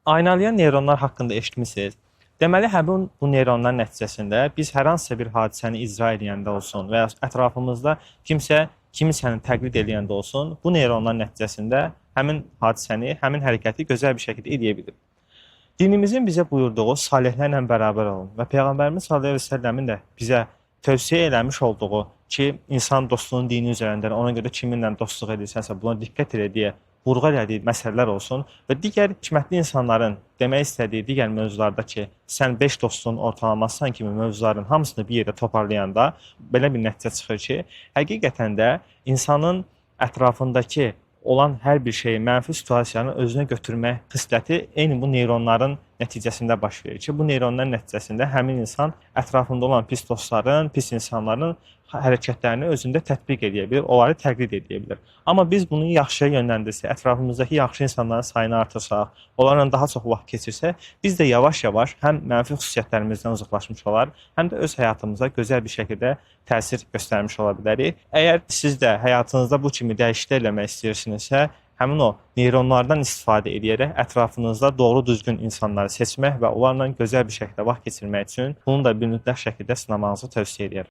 Aynalayan neyronlar haqqında eşitmisiniz? Deməli, həmin bu neyronlar nəticəsində biz hər hansısa bir hadisəni icra edəndə olsun və ya ətrafımızda kimsə kimisəni təqlid edəndə olsun, bu neyronlar nəticəsində həmin hadisəni, həmin hərəkəti gözəl bir şəkildə edə bilir. Dinimizin bizə buyurduğu salihlərlə bərabər olun və Peyğəmbərimiz sallallahu əleyhi və səlləmin də bizə tövsiyə eləmiş olduğu ki, insan dostluğun dini üzərindən, ona görə kiminlə dostluq edirsənsə, buna diqqət elə deyə vurğu elədiyi məsələlər olsun və digər hikmətli insanların demək istədiyi digər mövzularda ki, sən 5 dostun ortalamasısan kimi mövzuların hamısını bir yerdə toparlayanda belə bir nəticə çıxır ki, həqiqətən də insanın ətrafındakı olan hər bir şeyi, mənfi situasiyanı özünə götürmək xisləti eyni bu neyronların nəticəsində baş verir ki, bu neyronların nəticəsində həmin insan ətrafında olan pis dostların, pis insanların hərəkətlərini özündə tətbiq edə bilir, onları təqlid edə bilir. Amma biz bunu yaxşıya yönləndirsək, ətrafımızdakı yaxşı insanların sayını artırsaq, onlarla daha çox vaxt keçirsək, biz də yavaş-yavaş həm mənfi xüsusiyyətlərimizdən uzaqlaşmış olar, həm də öz həyatımıza gözəl bir şəkildə təsir göstərmiş ola bilərik. Əgər siz də həyatınızda bu kimi dəyişikliklər eləmək istəyirsinizsə, həmin o neyronlardan istifadə edərək ətrafınızda doğru düzgün insanları seçmək və onlarla gözəl bir şəkildə vaxt keçirmək üçün bunu da bir mütləq şəkildə sınamağınızı tövsiyə edirəm.